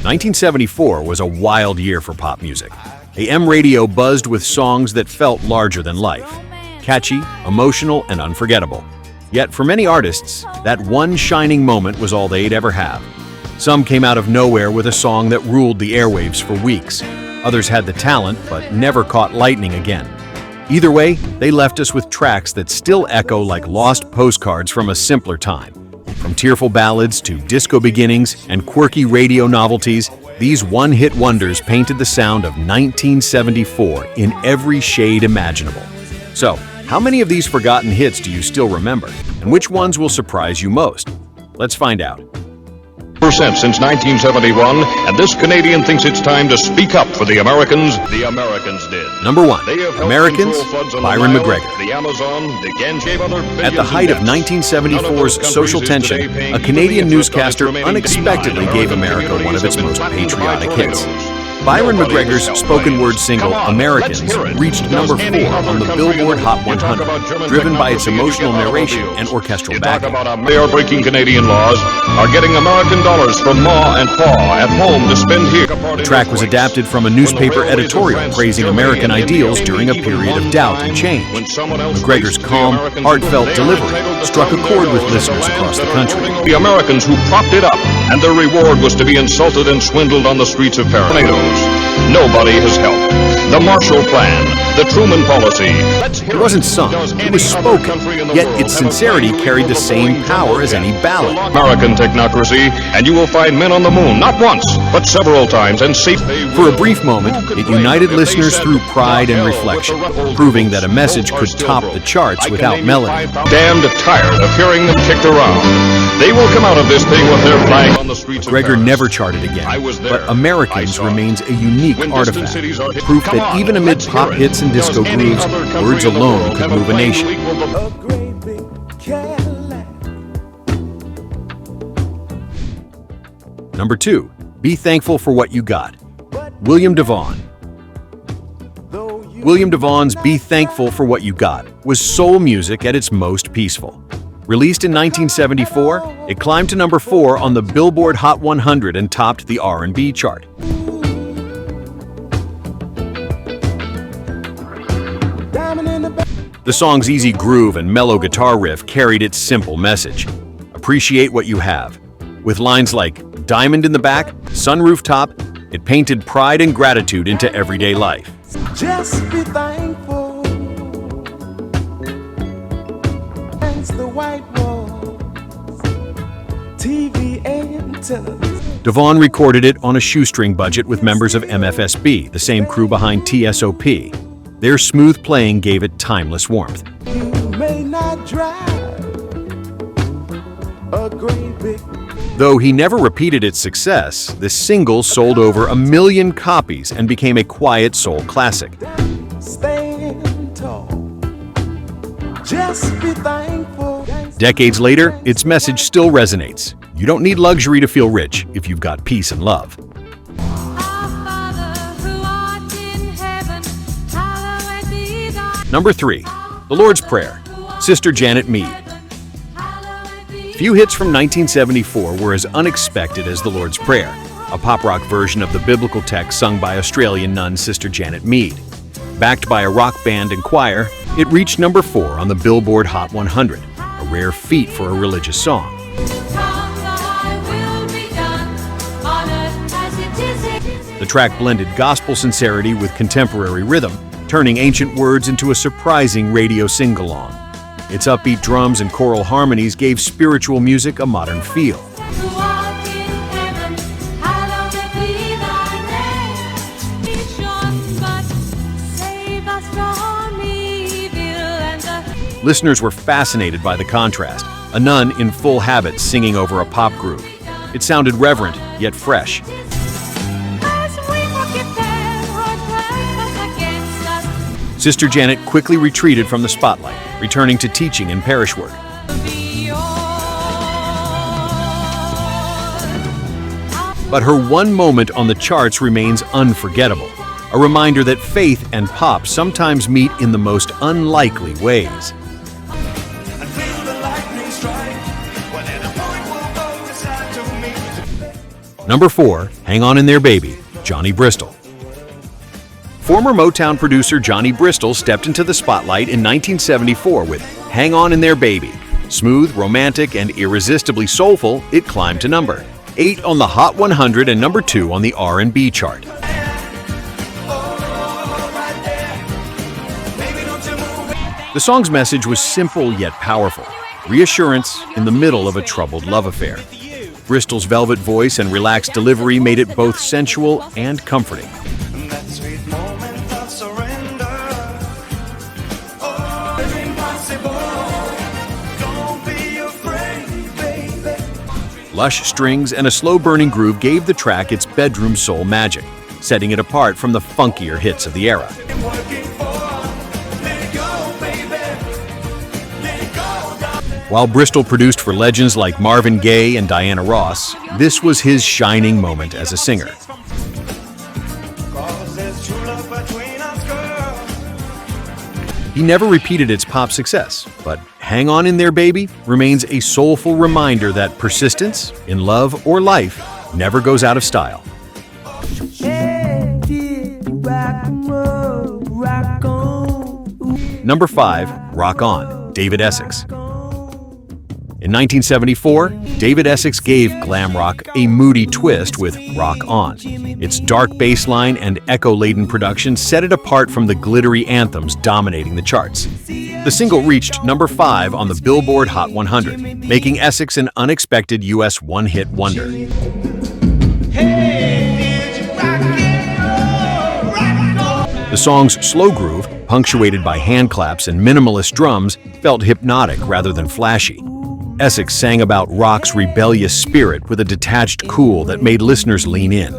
1974 was a wild year for pop music. AM radio buzzed with songs that felt larger than life, catchy, emotional, and unforgettable. Yet for many artists, that one shining moment was all they'd ever have. Some came out of nowhere with a song that ruled the airwaves for weeks. Others had the talent, but never caught lightning again. Either way, they left us with tracks that still echo like lost postcards from a simpler time. From tearful ballads to disco beginnings and quirky radio novelties, these one-hit wonders painted the sound of 1974 in every shade imaginable. So, how many of these forgotten hits do you still remember? And which ones will surprise you most? Let's find out. Since 1971, and this Canadian thinks it's time to speak up for the Americans. The Americans did. Number 1, Americans, Byron McGregor. The Amazon, the Ganges, other At the height of 1974's social tension, a Canadian newscaster unexpectedly gave America one of its most patriotic hits. Byron McGregor's spoken word single, Americans, reached number 4 on the Billboard Hot 100, driven by its emotional narration and orchestral backing. They are breaking Canadian laws, are getting American dollars from Ma and Pa at home to spend here. The track was adapted from a newspaper editorial praising American ideals during a period of doubt and change. McGregor's calm, heartfelt delivery struck a chord with listeners across the country. The Americans who propped it up, and their reward was to be insulted and swindled on the streets of Paris. Nobody has helped. The Marshall Plan, the Truman Policy. It wasn't sung, it was spoken, yet its sincerity carried the same power as any ballad. American technocracy, and you will find men on the moon, not once, but several times, and see. For a brief moment, it united listeners through pride and reflection, proving that a message could top the charts without melody. Damned tired of hearing them kicked around. They will come out of this thing with their flag on the streets of McGregor Paris. never charted again, but Americans remains a unique artifact, proof that even amid pop hits and disco grooves, words alone could move a nation. Number 2, Be Thankful for What You Got. William DeVaughn. William DeVaugh's Be Thankful for What You Got was soul music at its most peaceful. Released in 1974, it climbed to number 4 on the Billboard Hot 100 and topped the R&B chart. The song's easy groove and mellow guitar riff carried its simple message. Appreciate what you have. With lines like diamond in the back, sunroof top, it painted pride and gratitude into everyday life. Just be thankful. Thanks the white walls, TV antennas. DeVaughn recorded it on a shoestring budget with members of MFSB, the same crew behind TSOP. Their smooth playing gave it timeless warmth. You may not drive a great big. Though he never repeated its success, the single sold over 1 million copies and became a quiet soul classic. Stand tall. Just be thankful. Decades later, its message still resonates. You don't need luxury to feel rich if you've got peace and love. Number 3, The Lord's Prayer, Sister Janet Mead. Few hits from 1974 were as unexpected as The Lord's Prayer, a pop-rock version of the biblical text sung by Australian nun Sister Janet Mead. Backed by a rock band and choir, it reached number 4 on the Billboard Hot 100, a rare feat for a religious song. The track blended gospel sincerity with contemporary rhythm, turning ancient words into a surprising radio sing-along. Its upbeat drums and choral harmonies gave spiritual music a modern feel. Listeners were fascinated by the contrast, a nun in full habit singing over a pop groove. It sounded reverent, yet fresh. Sister Janet quickly retreated from the spotlight, returning to teaching and parish work. But her one moment on the charts remains unforgettable, a reminder that faith and pop sometimes meet in the most unlikely ways. Number 4, Hang On In There Baby, Johnny Bristol. Former Motown producer Johnny Bristol stepped into the spotlight in 1974 with Hang On In There Baby. Smooth, romantic, and irresistibly soulful, it climbed to number 8 on the Hot 100 and number 2 on the R&B chart. The song's message was simple yet powerful, reassurance in the middle of a troubled love affair. Bristol's velvet voice and relaxed delivery made it both sensual and comforting. Lush strings and a slow-burning groove gave the track its bedroom soul magic, setting it apart from the funkier hits of the era. While Bristol produced for legends like Marvin Gaye and Diana Ross, this was his shining moment as a singer. He never repeated its pop success, but Hang On In There Baby remains a soulful reminder that persistence, in love or life, never goes out of style. Number 5, Rock On, David Essex. In 1974, David Essex gave glam rock a moody twist with Rock On. Its dark bass line and echo-laden production set it apart from the glittery anthems dominating the charts. The single reached number 5 on the Billboard Hot 100, making Essex an unexpected U.S. one-hit wonder. The song's slow groove, punctuated by hand claps and minimalist drums, felt hypnotic rather than flashy. Essex sang about rock's rebellious spirit with a detached cool that made listeners lean in.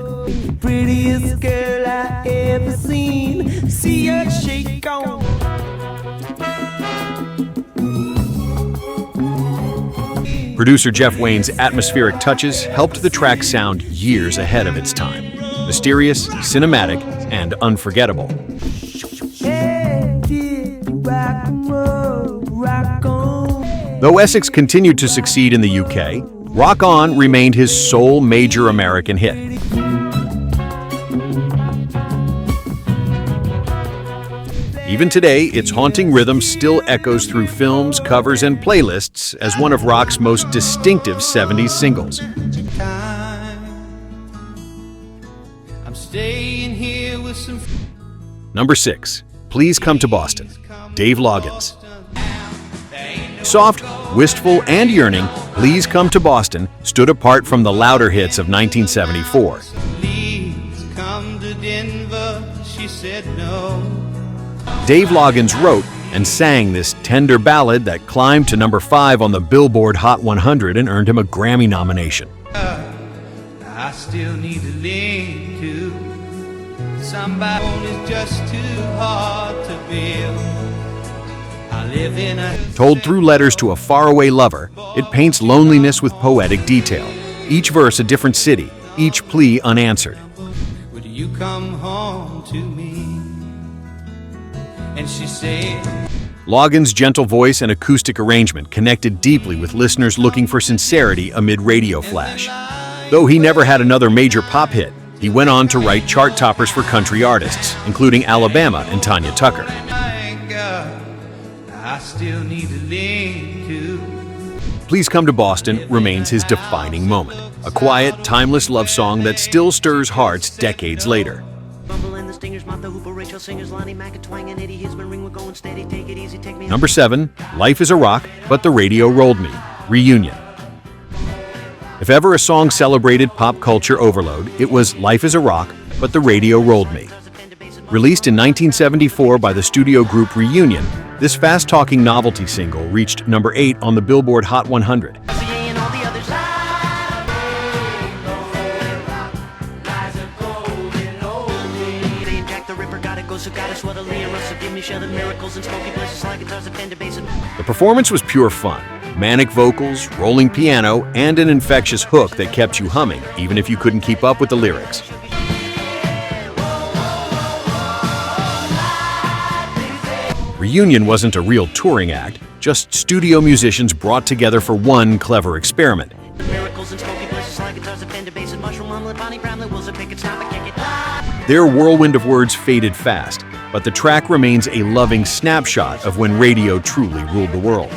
Prettiest girl I ever seen. See her shake on. Producer Jeff Wayne's atmospheric touches helped the track sound years ahead of its time. Mysterious, cinematic, and unforgettable. Though Essex continued to succeed in the UK, Rock On remained his sole major American hit. Even today, its haunting rhythm still echoes through films, covers, and playlists as one of rock's most distinctive 70s singles. Number 6, Please Come to Boston, Dave Loggins. Soft, wistful, and yearning, Please Come to Boston stood apart from the louder hits of 1974. Please come to Denver, she said no. Dave Loggins wrote and sang this tender ballad that climbed to number 5 on the Billboard Hot 100 and earned him a Grammy nomination. I still need to lean to somebody who's just too hard to build. Told through letters to a faraway lover, it paints loneliness with poetic detail. Each verse a different city, each plea unanswered. Would you come home to me? And she said, Loggins' gentle voice and acoustic arrangement connected deeply with listeners looking for sincerity amid radio flash. Though he never had another major pop hit, he went on to write chart toppers for country artists, including Alabama and Tanya Tucker. I still need to lean to. Please Come to Boston remains his defining moment, a quiet, timeless love song that still stirs hearts decades later. Number 7, Life is a Rock, But the Radio Rolled Me, Reunion. If ever a song celebrated pop culture overload, it was Life is a Rock, But the Radio Rolled Me. Released in 1974 by the studio group Reunion, this fast-talking novelty single reached number 8 on the Billboard Hot 100. The performance was pure fun. Manic vocals, rolling piano, and an infectious hook that kept you humming, even if you couldn't keep up with the lyrics. Reunion wasn't a real touring act, just studio musicians brought together for one clever experiment. Their whirlwind of words faded fast, but the track remains a loving snapshot of when radio truly ruled the world.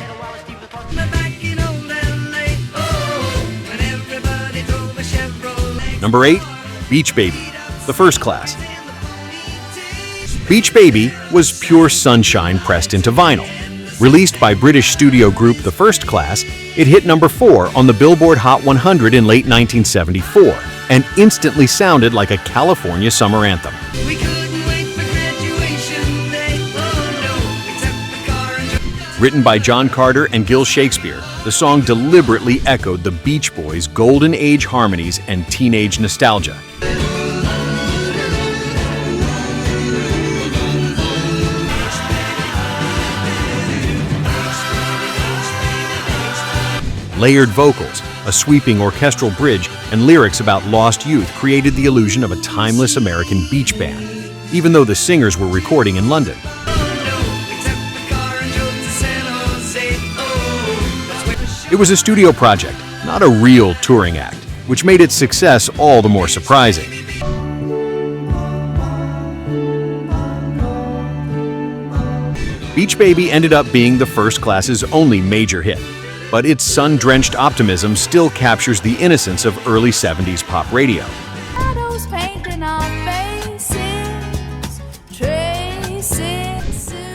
Number 8, Beach Baby, The First Class. Beach Baby was pure sunshine pressed into vinyl. Released by British studio group The First Class, it hit number 4 on the Billboard Hot 100 in late 1974 and instantly sounded like a California summer anthem. Written by John Carter and Gil Shakespeare, the song deliberately echoed the Beach Boys' golden age harmonies and teenage nostalgia. Layered vocals, a sweeping orchestral bridge, and lyrics about lost youth created the illusion of a timeless American beach band, even though the singers were recording in London. It was a studio project, not a real touring act, which made its success all the more surprising. Beach Baby ended up being The First Class's only major hit, but its sun-drenched optimism still captures the innocence of early 70s pop radio.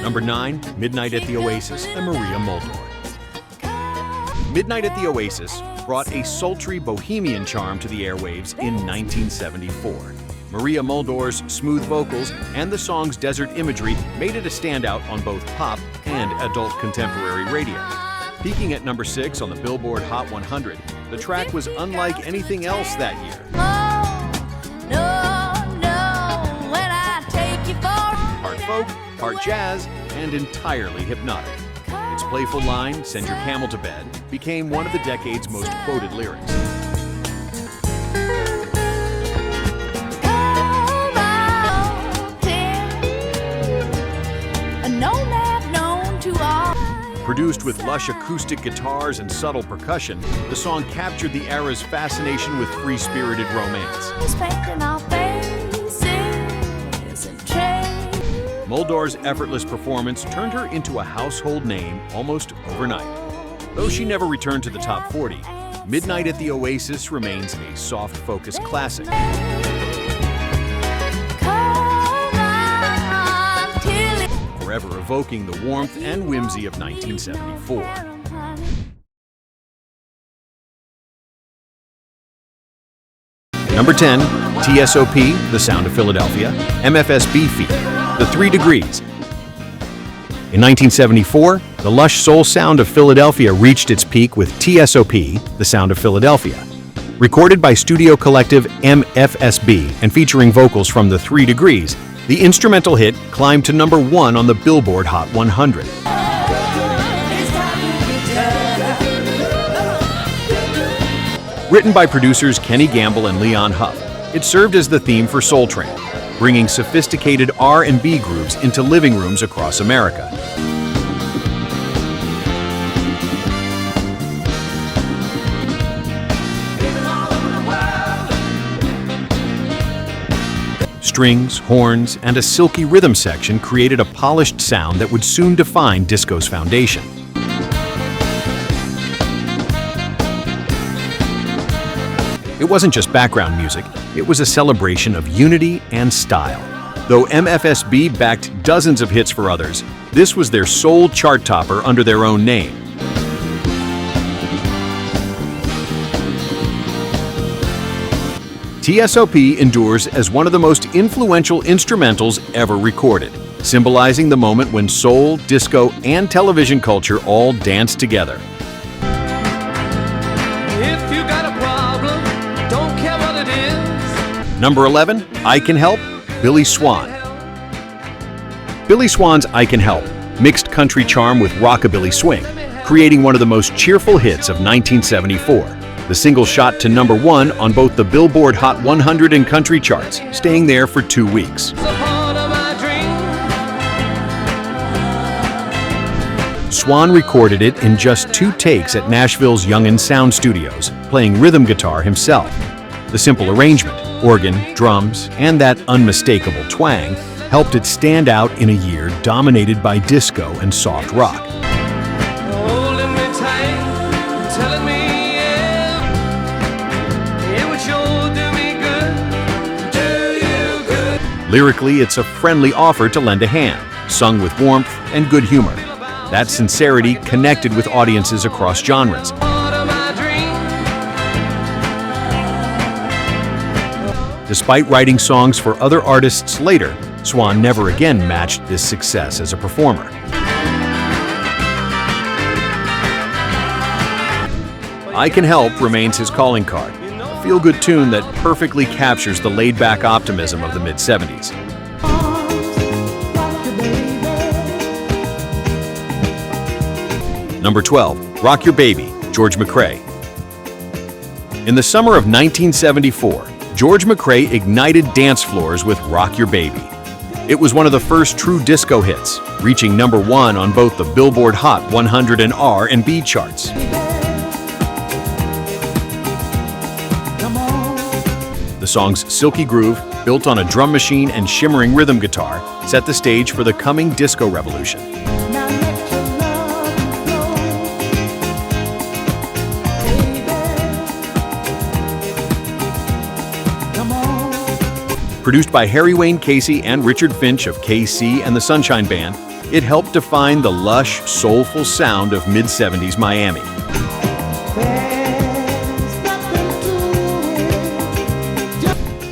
Number 9, Midnight at the Oasis by Maria Muldaur. Midnight at the Oasis brought a sultry bohemian charm to the airwaves in 1974. Maria Muldaur's smooth vocals and the song's desert imagery made it a standout on both pop and adult contemporary radio. Peaking at number 6 on the Billboard Hot 100, the track was unlike anything else that year. Part folk, part jazz, and entirely hypnotic. Its playful line, "Send your camel to bed," became one of the decade's most quoted lyrics. Produced with lush acoustic guitars and subtle percussion, the song captured the era's fascination with free-spirited romance. Muldaur's effortless performance turned her into a household name almost overnight. Though she never returned to the top 40, Midnight at the Oasis remains a soft-focus classic. Forever evoking the warmth and whimsy of 1974. Number 10, TSOP, The Sound of Philadelphia, MFSB feat, The 3 Degrees. In 1974, the lush soul sound of Philadelphia reached its peak with TSOP, The Sound of Philadelphia. Recorded by studio collective MFSB and featuring vocals from The 3 Degrees, the instrumental hit climbed to number 1 on the Billboard Hot 100. Written by producers Kenny Gamble and Leon Huff, it served as the theme for Soul Train, bringing sophisticated R&B grooves into living rooms across America. Strings, horns, and a silky rhythm section created a polished sound that would soon define disco's foundation. It wasn't just background music, it was a celebration of unity and style. Though MFSB backed dozens of hits for others, this was their sole chart topper under their own name. TSOP endures as one of the most influential instrumentals ever recorded, symbolizing the moment when soul, disco, and television culture all danced together. If you got a problem, don't care what it is. Number 11, I Can Help, Billy Swan. Billy Swan's I Can Help mixed country charm with rockabilly swing, creating one of the most cheerful hits of 1974. The single shot to number 1 on both the Billboard Hot 100 and country charts, staying there for 2 weeks. Swan recorded it in just 2 takes at Nashville's Young'un Sound Studios, playing rhythm guitar himself. The simple arrangement, organ, drums, and that unmistakable twang helped it stand out in a year dominated by disco and soft rock. Holding me tight, telling me it would sure do me good, do you good. Lyrically, it's a friendly offer to lend a hand, sung with warmth and good humor. That sincerity connected with audiences across genres. Part of my dream. Despite writing songs for other artists later, Swan never again matched this success as a performer. I Can Help remains his calling card, a feel-good tune that perfectly captures the laid-back optimism of the mid-70s. Number 12, Rock Your Baby, George McCrae. In the summer of 1974, George McCrae ignited dance floors with Rock Your Baby. It was one of the first true disco hits, reaching number 1 on both the Billboard Hot 100 and R&B charts. The song's silky groove, built on a drum machine and shimmering rhythm guitar, set the stage for the coming disco revolution. Produced by Harry Wayne Casey and Richard Finch of KC and the Sunshine Band, it helped define the lush, soulful sound of mid-70s Miami.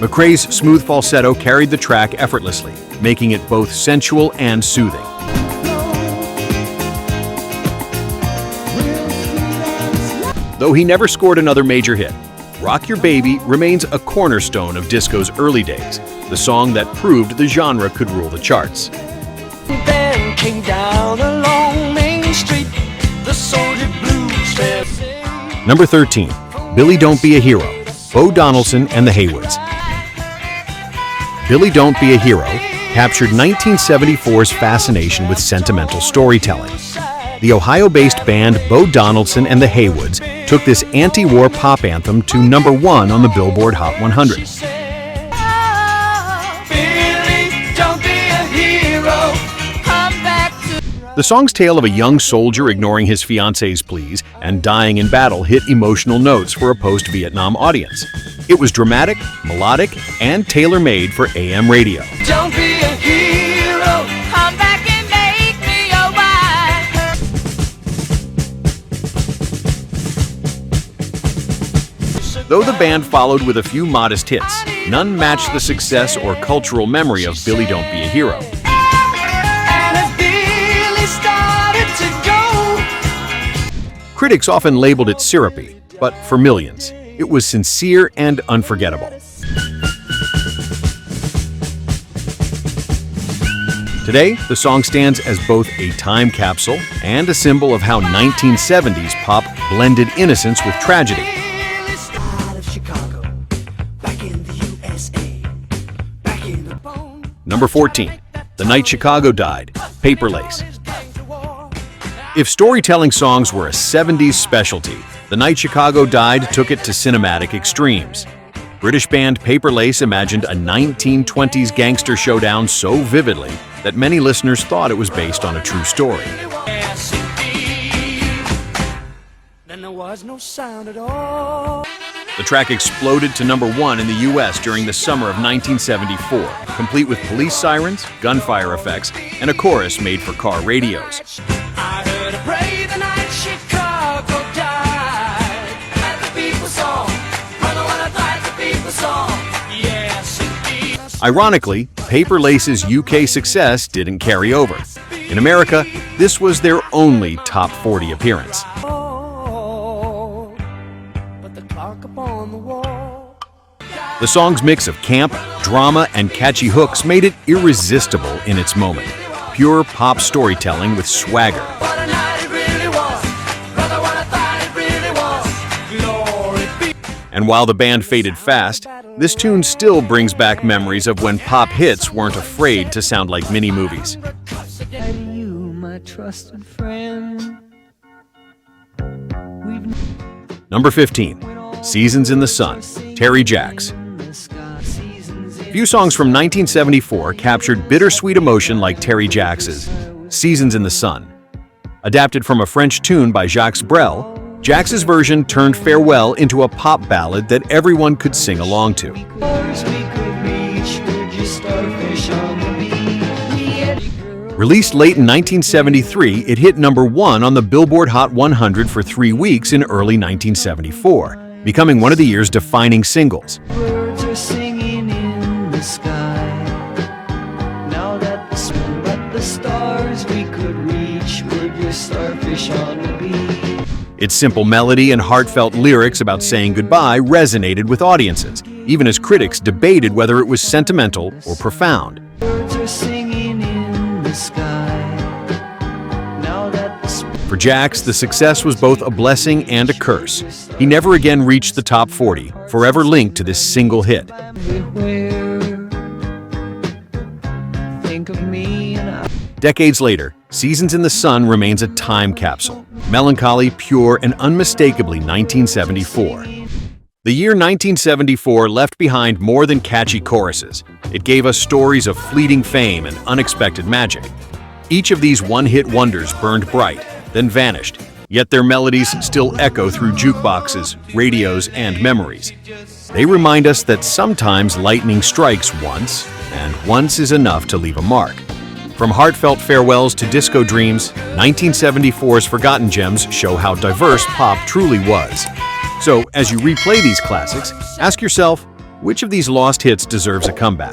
McCrae's smooth falsetto carried the track effortlessly, making it both sensual and soothing. Though he never scored another major hit, Rock Your Baby remains a cornerstone of disco's early days, the song that proved the genre could rule the charts. Then came down along Main Street, the soldier blues fell. Number 13, Billy Don't Be a Hero, Bo Donaldson and the Haywoods. Billy Don't Be a Hero captured 1974's fascination with sentimental storytelling. The Ohio-based band Bo Donaldson and the Haywoods took this anti-war pop anthem to number 1 on the Billboard Hot 100. Billy, don't be a hero. Come back to The song's tale of a young soldier ignoring his fiancée's pleas and dying in battle hit emotional notes for a post-Vietnam audience. It was dramatic, melodic, and tailor-made for AM radio. Don't be a hero. Come back and make me your wife. Though the band followed with a few modest hits, none matched the success or cultural memory of Billy Don't Be a Hero. And as Billy started to go, Critics often labeled it syrupy, but for millions, it was sincere and unforgettable. Today, the song stands as both a time capsule and a symbol of how 1970s pop blended innocence with tragedy. out of Chicago, back in the USA, back in the bone. Number 14, The Night Chicago Died, Paper Lace. If storytelling songs were a 70s specialty, The Night Chicago Died took it to cinematic extremes. British band Paper Lace imagined a 1920s gangster showdown so vividly that many listeners thought it was based on a true story. Yes, indeed. Then there was no sound at all. The track exploded to number 1 in the US during the summer of 1974, complete with police sirens, gunfire effects, and a chorus made for car radios. I heard a brave the night Chicago died. And the people song, brother, what a night the people song. Yes, indeed. Ironically, Paper Lace's UK success didn't carry over. In America, this was their only top 40 appearance. Oh, but the clock upon the wall. The song's mix of camp, drama, and catchy hooks made it irresistible in its moment. Pure pop storytelling with swagger. What a night it really was. Brother, what I thought it really was. Glory be. And while the band faded fast, this tune still brings back memories of when pop hits weren't afraid to sound like mini-movies. And you, my my trusted friend. We've Number 15, Seasons in the Sun, Terry Jacks. Few songs from 1974 captured bittersweet emotion like Terry Jacks's Seasons in the Sun. Adapted from a French tune by Jacques Brel, Jacks's version turned Farewell into a pop ballad that everyone could sing along to. Released late in 1973, it hit number 1 on the Billboard Hot 100 for 3 weeks in early 1974, becoming one of the year's defining singles. birds are singing in the sky. Now that the stars we could reach, we're just starfish on the beach. Its simple melody and heartfelt lyrics about saying goodbye resonated with audiences, even as critics debated whether it was sentimental or profound. Birds are singing in the sky. Now that For Jacks, the success was both a blessing and a curse. He never again reached the top 40, forever linked to this single hit. everywhere, think of me and I. Decades later, Seasons in the Sun remains a time capsule, melancholy, pure, and unmistakably 1974. The year 1974 left behind more than catchy choruses. It gave us stories of fleeting fame and unexpected magic. Each of these one-hit wonders burned bright, then vanished, yet their melodies still echo through jukeboxes, radios, and memories. They remind us that sometimes lightning strikes once, and once is enough to leave a mark. From heartfelt farewells to disco dreams, 1974's forgotten gems show how diverse pop truly was. So, as you replay these classics, ask yourself, which of these lost hits deserves a comeback?